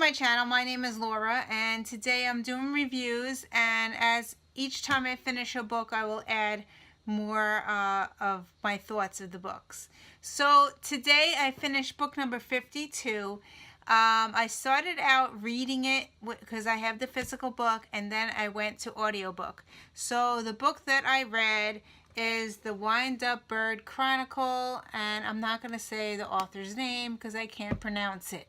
my channel. My name is Laura, and today I'm doing reviews, and as each time I finish a book I will add more of my thoughts of the books. So today I finished book number 52. I started out reading it because I have the physical book, and then I went to audiobook. So the book that I read is the Windup Bird Chronicle, and I'm not going to say the author's name because I can't pronounce it.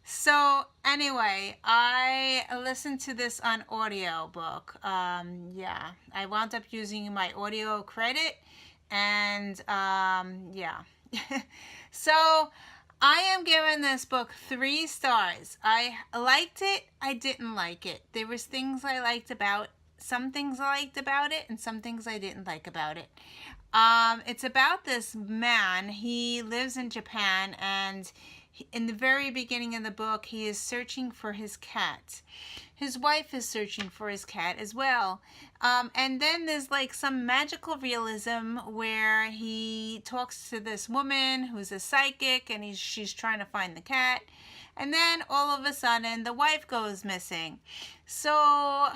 So anyway, I listened to this on audiobook. Yeah, I wound up using my audio credit, and yeah. So I am giving this book 3 stars. I liked it, I didn't like it. There was things I liked about, some things I liked about it, and some things I didn't like about it. It's about this man. He lives in Japan, and in the very beginning of the book, he is searching for his cat. His wife is searching for his cat as well. And then there's like some magical realism where he talks to this woman who's a psychic, and she's trying to find the cat. And then all of a sudden, the wife goes missing. So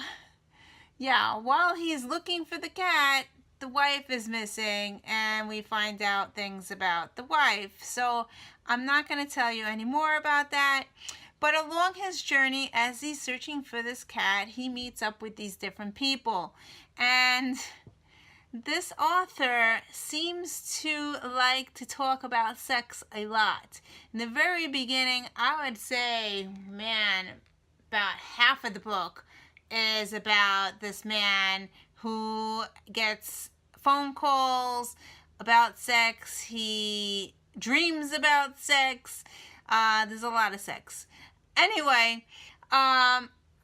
yeah, while he's looking for the cat, the wife is missing, and we find out things about the wife. So I'm not going to tell you any more about that. But along his journey, as he's searching for this cat, he meets up with these different people. And this author seems to like to talk about sex a lot. In the very beginning, I would say, man, about half of the book is about this man who gets phone calls about sex. He dreams about sex. There's a lot of sex. Anyway,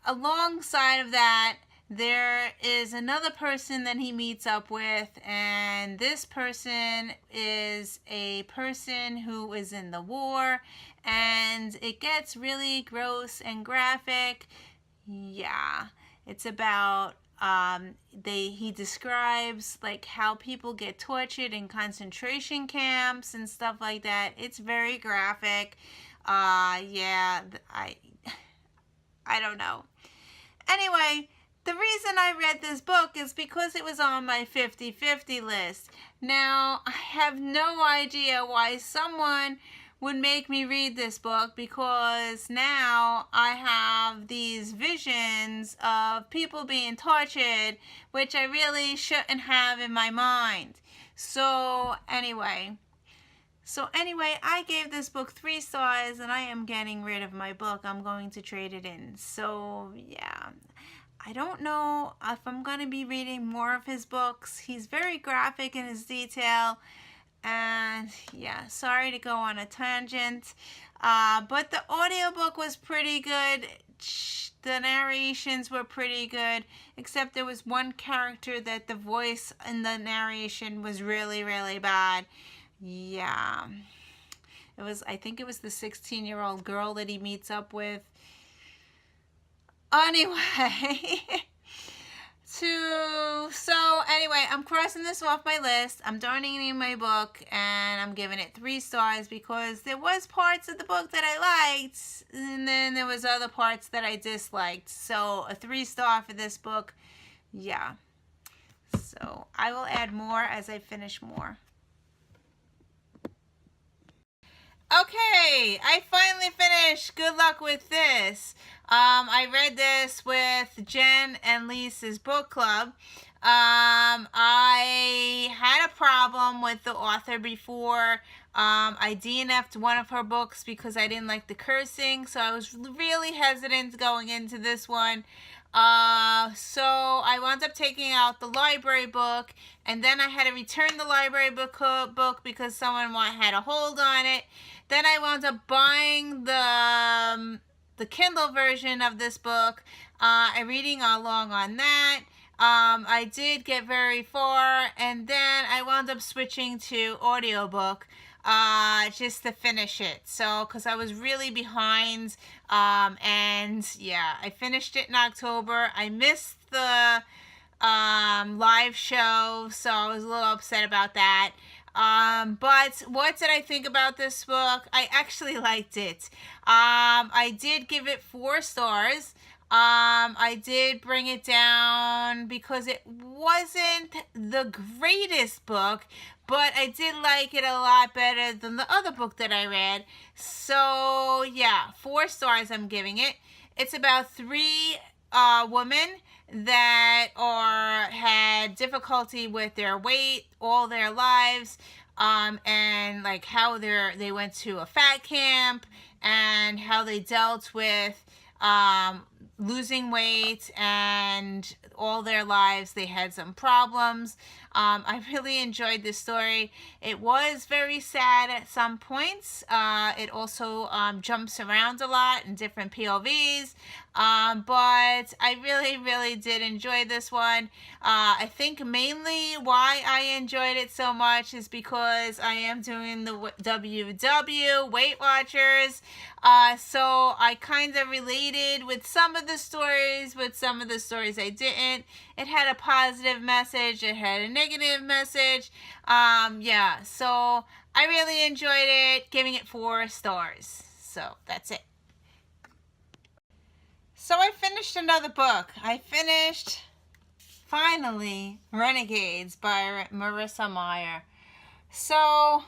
alongside of that, there is another person that he meets up with, and this person is a person who is in the war, and it gets really gross and graphic. Yeah, it's about he describes like how people get tortured in concentration camps and stuff like that. It's very graphic. Yeah, I don't know. Anyway, the reason I read this book is because it was on my 50-50 list. Now, I have no idea why someone would make me read this book, because now I have these visions of people being tortured, which I really shouldn't have in my mind. So anyway, I gave this book 3 stars, and I am getting rid of my book. I'm going to trade it in. So yeah, I don't know if I'm going to be reading more of his books. He's very graphic in his detail. And yeah, sorry to go on a tangent, but the audiobook was pretty good. The narrations were pretty good, except there was one character that the voice in the narration was really, really bad. Yeah, I think it was the 16-year-old girl that he meets up with. Anyway. So anyway, I'm crossing this off my list. I'm donating my book, and I'm giving it 3 stars because there was parts of the book that I liked, and then there was other parts that I disliked. So a 3-star for this book. Yeah. So I will add more as I finish more. Okay, I finally finished Good Luck with This. I read this with Jen and Lisa's book club. I had a problem with the author before. I DNF'd one of her books because I didn't like the cursing, so I was really hesitant going into this one. So I wound up taking out the library book, and then I had to return the library book because someone had a hold on it. Then I wound up buying the Kindle version of this book. I'm reading along on that. I did get very far, and then I wound up switching to audiobook just to finish it. So, because I was really behind, and yeah, I finished it in October. I missed the live show, so I was a little upset about that. But what did I think about this book? I actually liked it. I did give it 4 stars. I did bring it down because it wasn't the greatest book, but I did like it a lot better than the other book that I read. So yeah, 4 stars I'm giving it. It's about 3 women that had difficulty with their weight all their lives, and like how they went to a fat camp and how they dealt with losing weight, and all their lives they had some problems. I really enjoyed this story. It was very sad at some points. It also jumps around a lot in different POVs. But I really did enjoy this one. I think mainly why I enjoyed it so much is because I am doing the WW Weight Watchers. So I kind of related with some of the stories, with some of the stories I didn't. It had a positive message, it had a negative message. Yeah, so I really enjoyed it, giving it 4 stars. So that's it. So I finished another book. I finished, finally, Renegades by Marissa Meyer. So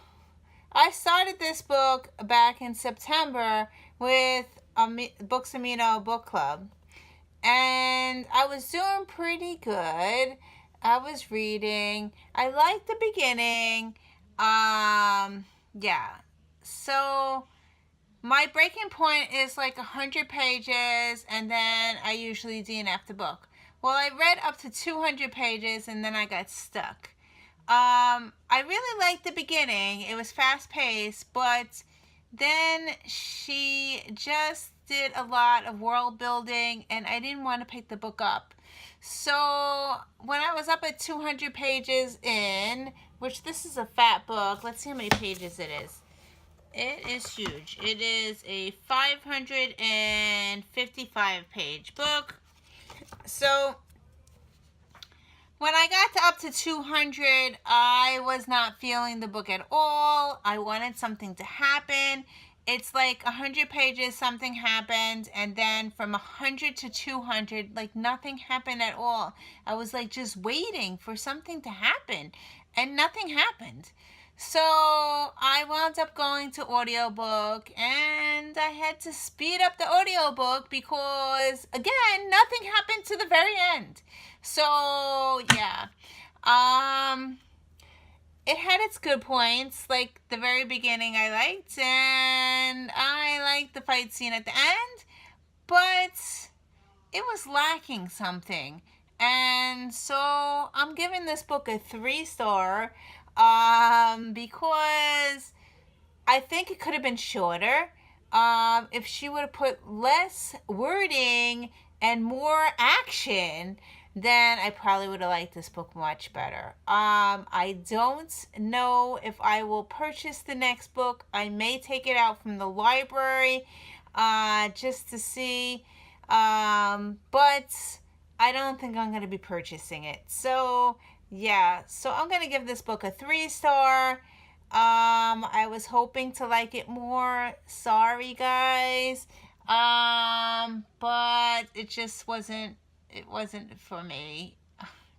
I started this book back in September with Books Amino Book Club. And I was doing pretty good. I was reading. I liked the beginning. Yeah. So my breaking point is like 100 pages, and then I usually DNF the book. Well, I read up to 200 pages, and then I got stuck. I really liked the beginning. It was fast-paced, but then she just did a lot of world building, and I didn't want to pick the book up. So when I was up at 200 pages in, which this is a fat book. Let's see how many pages it is. It is huge. It is a 555 page book. So when I got up to 200, I was not feeling the book at all. I wanted something to happen. It's like 100 pages, something happened, and then from 100 to 200, like nothing happened at all. I was like just waiting for something to happen, and nothing happened. So I wound up going to audiobook, and I had to speed up the audiobook because, again, nothing happened to the very end. So, yeah. It had its good points, like the very beginning I liked, and I liked the fight scene at the end, but it was lacking something. And so I'm giving this book a 3-star because I think it could have been shorter. If she would have put less wording and more action, then I probably would have liked this book much better. I don't know if I will purchase the next book. I may take it out from the library just to see. But I don't think I'm going to be purchasing it. So, yeah. So I'm going to give this book a 3-star. I was hoping to like it more. Sorry, guys. But it just wasn't for me.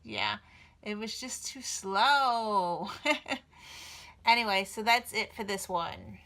Yeah, it was just too slow. Anyway, so that's it for this one.